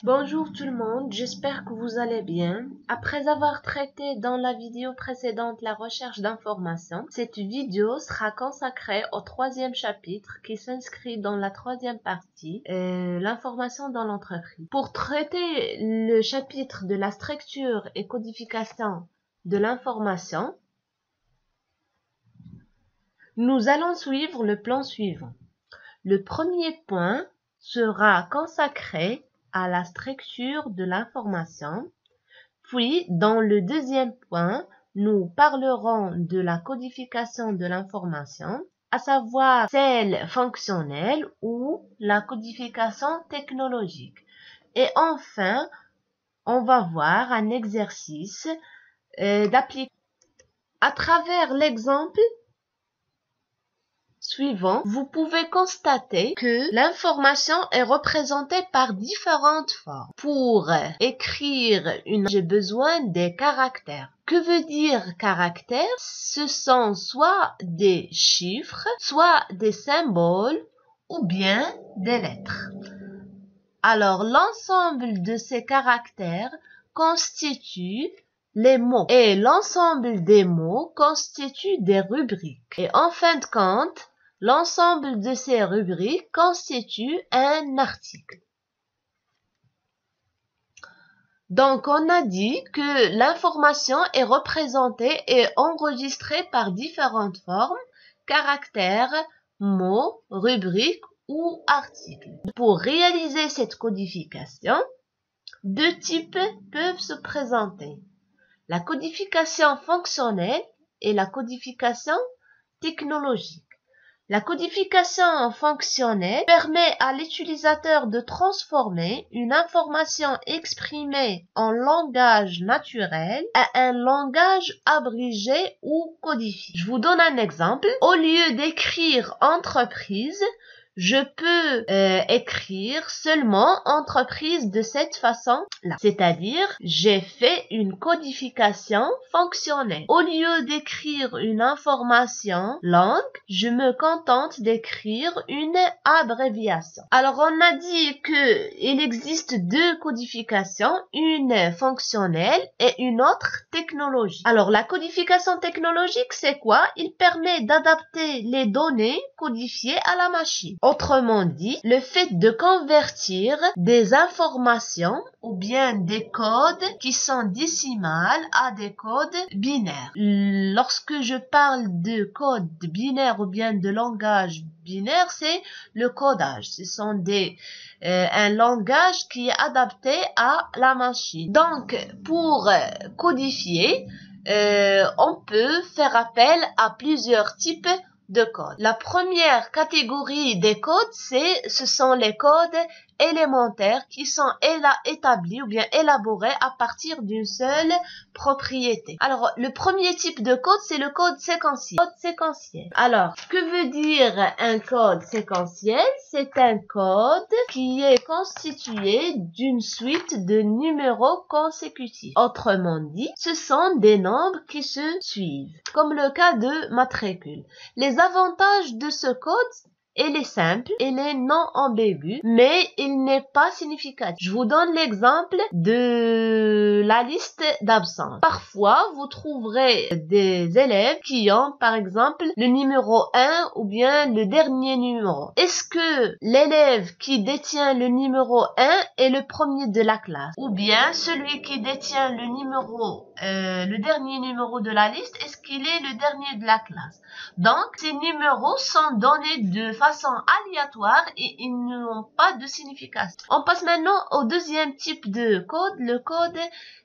Bonjour tout le monde, j'espère que vous allez bien. Après avoir traité dans la vidéo précédente la recherche d'informations, cette vidéo sera consacrée au troisième chapitre qui s'inscrit dans la troisième partie, l'information dans l'entreprise. Pour traiter le chapitre de la structure et codification de l'information, nous allons suivre le plan suivant. Le premier point sera consacré à la structure de l'information. Puis, dans le deuxième point, nous parlerons de la codification de l'information, à savoir celle fonctionnelle ou la codification technologique. Et enfin, on va voir un exercice d'application. À travers l'exemple suivant, vous pouvez constater que l'information est représentée par différentes formes. Pour écrire j'ai besoin des caractères. Que veut dire caractères? Ce sont soit des chiffres, soit des symboles ou bien des lettres. Alors, l'ensemble de ces caractères constitue les mots et l'ensemble des mots constitue des rubriques. Et en fin de compte, l'ensemble de ces rubriques constitue un article. Donc, on a dit que l'information est représentée et enregistrée par différentes formes, caractères, mots, rubriques ou articles. Pour réaliser cette codification, deux types peuvent se présenter. La codification fonctionnelle et la codification technologique. La codification fonctionnelle permet à l'utilisateur de transformer une information exprimée en langage naturel à un langage abrégé ou codifié. Je vous donne un exemple. Au lieu d'écrire entreprise, je peux écrire seulement entreprise de cette façon-là. C'est-à-dire, j'ai fait une codification fonctionnelle. Au lieu d'écrire une information longue, je me contente d'écrire une abréviation. Alors, on a dit que il existe deux codifications, une fonctionnelle et une autre technologique. Alors, la codification technologique, c'est quoi? Il permet d'adapter les données codifiées à la machine. Autrement dit, le fait de convertir des informations ou bien des codes qui sont décimales à des codes binaires. Lorsque je parle de code binaire ou bien de langage binaire, c'est le codage. Ce sont un langage qui est adapté à la machine. Donc, pour codifier, on peut faire appel à plusieurs types de codes. La première catégorie des codes, ce sont les codes élémentaires qui sont établis ou bien élaborés à partir d'une seule propriété. Alors, le premier type de code, c'est le code séquentiel. Code séquentiel. Alors, que veut dire un code séquentiel? C'est un code qui est constitué d'une suite de numéros consécutifs. Autrement dit, ce sont des nombres qui se suivent, comme le cas de matricule. Les avantages de ce code, il est simple, il est non ambigu, mais il n'est pas significatif. Je vous donne l'exemple de la liste d'absence. Parfois, vous trouverez des élèves qui ont, par exemple, le numéro 1 ou bien le dernier numéro. Est-ce que l'élève qui détient le numéro 1 est le premier de la classe? Ou bien celui qui détient le dernier numéro de la liste, est-ce qu'il est le dernier de la classe? Donc, ces numéros sont donnés de façon aléatoire et ils n'ont pas de signification. On passe maintenant au deuxième type de code, le code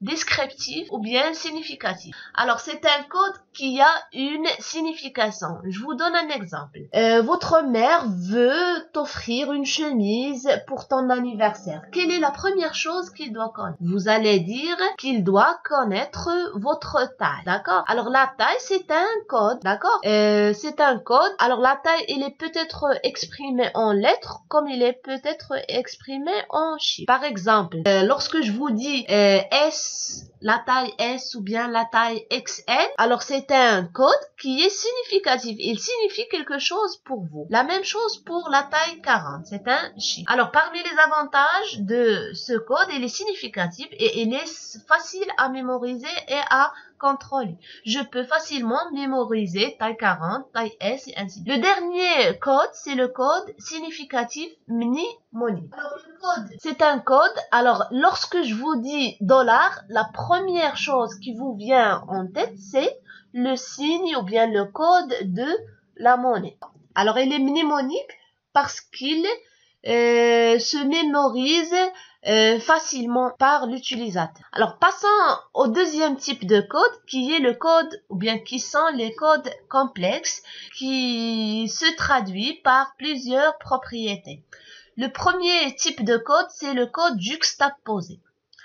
descriptif ou bien significatif. Alors, c'est un code qui a une signification. Je vous donne un exemple. Votre mère veut t'offrir une chemise pour ton anniversaire. Quelle est la première chose qu'il doit connaître? Vous allez dire qu'il doit connaître votre taille, d'accord? Alors, la taille, c'est un code, d'accord? C'est un code. Alors, la taille, elle est peut-être être exprimé en lettres comme il peut être exprimé en chiffres. Par exemple, lorsque je vous dis S, la taille S ou bien la taille XL, alors c'est un code qui est significatif. Il signifie quelque chose pour vous. La même chose pour la taille 40, c'est un chiffre. Alors parmi les avantages de ce code, il est significatif et il est facile à mémoriser et à contrôler. Je peux facilement mémoriser taille 40, taille S et ainsi de suite. Le dernier code, c'est le code significatif mnémonique. Alors le code, c'est un code. Alors lorsque je vous dis dollar, la première chose qui vous vient en tête, c'est le signe ou bien le code de la monnaie. Alors il est mnémonique parce qu'il se mémorise facilement par l'utilisateur. Alors passons au deuxième type de code qui est le code ou bien qui sont les codes complexes qui se traduit par plusieurs propriétés. Le premier type de code, c'est le code juxtaposé.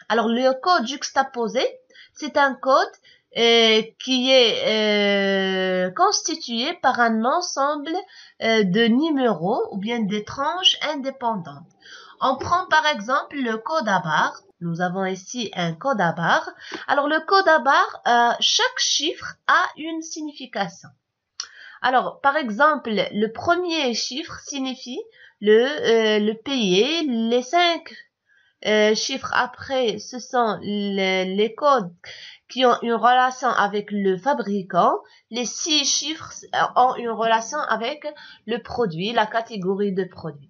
Alors le code juxtaposé, c'est un code qui est constitué par un ensemble de numéros ou bien des tranches indépendantes. On prend par exemple le code à barres. Nous avons ici un code à barres. Alors le code à barres, chaque chiffre a une signification. Alors par exemple, le premier chiffre signifie le payer. Les 5 chiffres après, ce sont les codes qui ont une relation avec le fabricant. Les 6 chiffres ont une relation avec le produit, la catégorie de produit.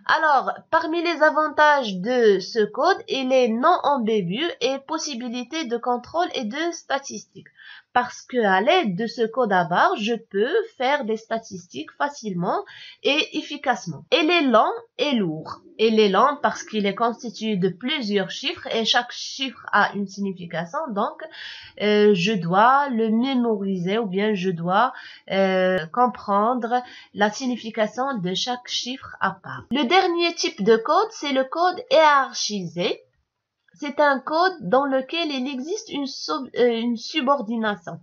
Alors, parmi les avantages de ce code, il est non ambigu et possibilité de contrôle et de statistiques. Parce que à l'aide de ce code à barres, je peux faire des statistiques facilement et efficacement. Il est lent et lourd. Il est lent parce qu'il est constitué de plusieurs chiffres et chaque chiffre a une signification. Donc, je dois le mémoriser ou bien je dois comprendre la signification de chaque chiffre à part. Le dernier type de code, c'est le code hiérarchisé. C'est un code dans lequel il existe une subordination.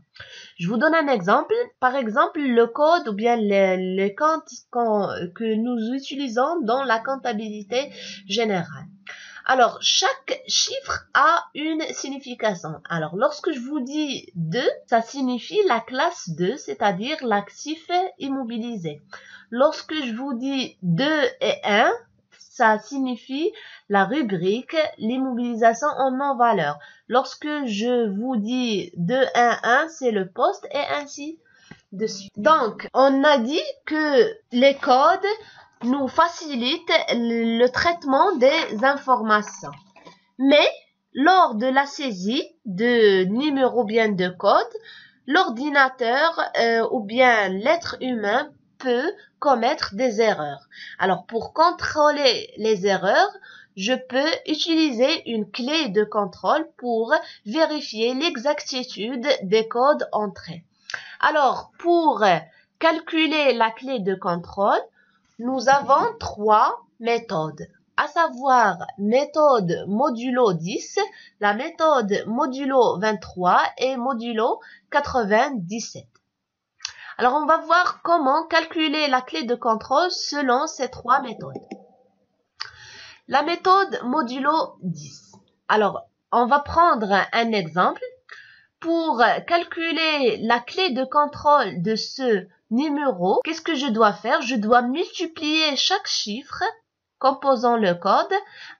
Je vous donne un exemple. Par exemple, le code ou bien les comptes que nous utilisons dans la comptabilité générale. Alors, chaque chiffre a une signification. Alors, lorsque je vous dis 2, ça signifie la classe 2, c'est-à-dire l'actif immobilisé. Lorsque je vous dis 2 et 1, ça signifie la rubrique, l'immobilisation en non-valeur. Lorsque je vous dis 2, 1, 1, c'est le poste et ainsi de suite. Donc, on a dit que les codes nous facilitent le traitement des informations. Mais, lors de la saisie de numéros bien de code, l'ordinateur ou bien l'être humain peut commettre des erreurs. Alors, pour contrôler les erreurs, je peux utiliser une clé de contrôle pour vérifier l'exactitude des codes entrés. Alors, pour calculer la clé de contrôle, nous avons 3 méthodes, à savoir méthode modulo 10, la méthode modulo 23 et modulo 97. Alors, on va voir comment calculer la clé de contrôle selon ces 3 méthodes. La méthode modulo 10. Alors, on va prendre un exemple. Pour calculer la clé de contrôle de ce numéro, qu'est-ce que je dois faire? Je dois multiplier chaque chiffre composant le code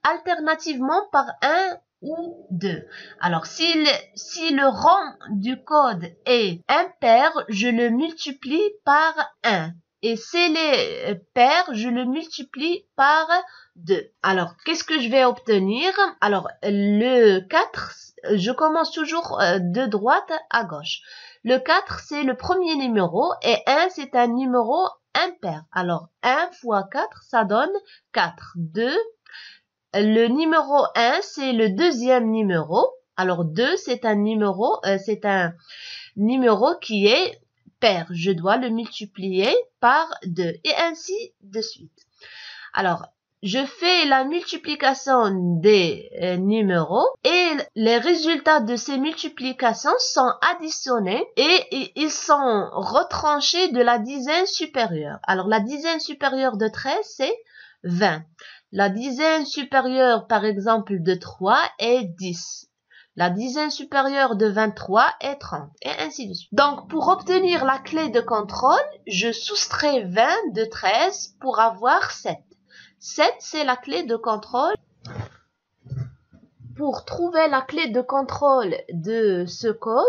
alternativement par 1 ou 2. Alors, si le rang du code est impair, je le multiplie par 1. Et s'il est pair, je le multiplie par 2. Alors, qu'est-ce que je vais obtenir? Alors, le 4, je commence toujours de droite à gauche. Le 4, c'est le premier numéro et 1, c'est un numéro impair. Alors, 1 fois 4, ça donne 4. 2. Le numéro 1, c'est le deuxième numéro. Alors, 2, c'est un numéro qui est pair. Je dois le multiplier par 2 et ainsi de suite. Alors, je fais la multiplication des numéros et les résultats de ces multiplications sont additionnés et ils sont retranchés de la dizaine supérieure. Alors, la dizaine supérieure de 13, c'est 20. La dizaine supérieure, par exemple, de 3 est 10. La dizaine supérieure de 23 est 30, et ainsi de suite. Donc, pour obtenir la clé de contrôle, je soustrais 20 de 13 pour avoir 7. 7, c'est la clé de contrôle. Pour trouver la clé de contrôle de ce code,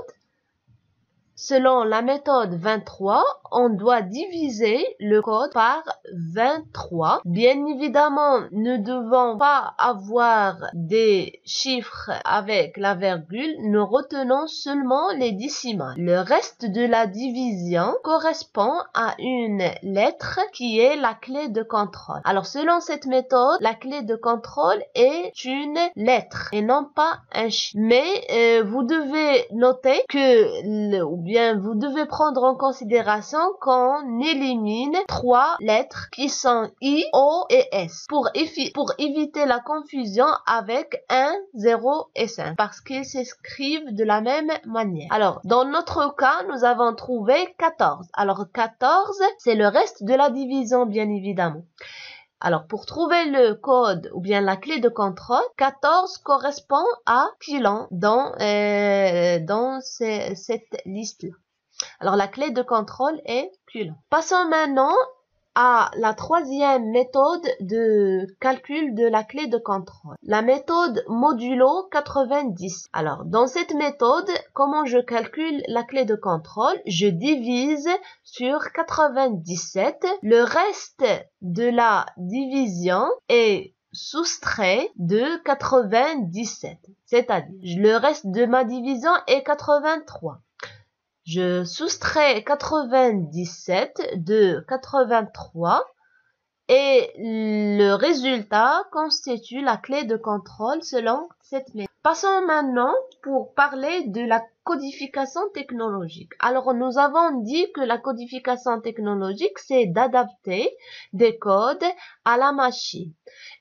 selon la méthode 23, on doit diviser le code par 23. Bien évidemment, ne devons pas avoir des chiffres avec la virgule, nous retenons seulement les décimales. Le reste de la division correspond à une lettre qui est la clé de contrôle. Alors, selon cette méthode, la clé de contrôle est une lettre et non pas un chiffre. Mais vous devez noter que vous devez prendre en considération qu'on élimine 3 lettres qui sont I, O et S pour éviter la confusion avec 1, 0 et 5 parce qu'ils s'écrivent de la même manière. Alors, dans notre cas, nous avons trouvé 14. Alors, 14, c'est le reste de la division, bien évidemment. Alors, pour trouver le code ou bien la clé de contrôle, 14 correspond à Quilon dans cette liste-là. Alors, la clé de contrôle est Quilon. Passons maintenant à la troisième méthode de calcul de la clé de contrôle. La méthode modulo 90. Alors, dans cette méthode, comment je calcule la clé de contrôle? Je divise sur 97. Le reste de la division est soustrait de 97. C'est-à-dire, le reste de ma division est 83. Je soustrais 97 de 83 et le résultat constitue la clé de contrôle selon cette méthode. Passons maintenant pour parler de la codification technologique. Alors, nous avons dit que la codification technologique, c'est d'adapter des codes à la machine.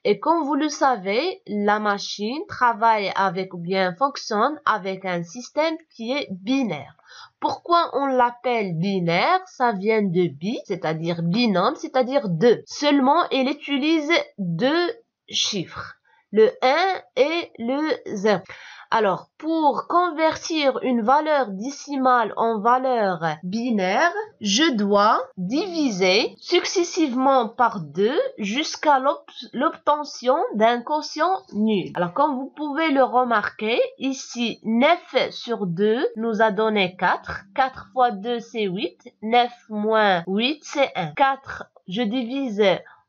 Et comme vous le savez, la machine travaille avec ou bien fonctionne avec un système qui est binaire. Pourquoi on l'appelle binaire? Ça vient de bi, c'est-à-dire binôme, c'est-à-dire 2. Seulement, il utilise 2 chiffres, le 1 et le 0. Alors, pour convertir une valeur décimale en valeur binaire, je dois diviser successivement par 2 jusqu'à l'obtention d'un quotient nul. Alors, comme vous pouvez le remarquer, ici, 9 sur 2 nous a donné 4. 4 fois 2, c'est 8. 9 moins 8, c'est 1. 4, je divise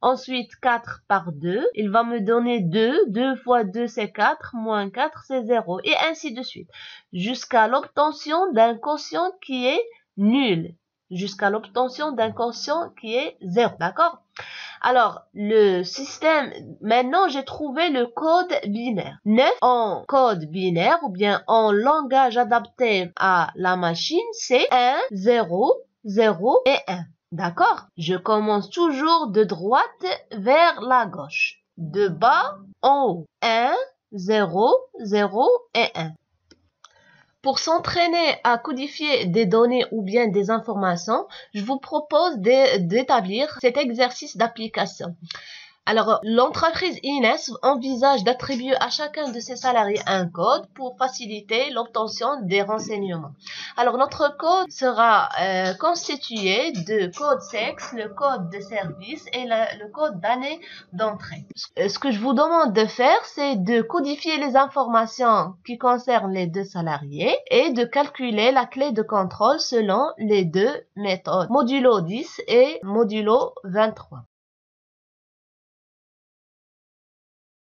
ensuite 4 par 2, il va me donner 2, 2 fois 2 c'est 4, moins 4 c'est 0, et ainsi de suite, jusqu'à l'obtention d'un quotient qui est nul, jusqu'à l'obtention d'un quotient qui est 0, d'accord? Alors, le système, maintenant j'ai trouvé le code binaire. 9 en code binaire ou bien en langage adapté à la machine, c'est 1, 0, 0 et 1. D'accord? Je commence toujours de droite vers la gauche. De bas en haut. 1, 0, 0 et 1. Pour s'entraîner à codifier des données ou bien des informations, je vous propose d'établir cet exercice d'application. Alors, l'entreprise Ines envisage d'attribuer à chacun de ses salariés un code pour faciliter l'obtention des renseignements. Alors, notre code sera constitué de code sexe, le code de service et le code d'année d'entrée. Ce que je vous demande de faire, c'est de codifier les informations qui concernent les 2 salariés et de calculer la clé de contrôle selon les 2 méthodes, modulo 10 et modulo 23.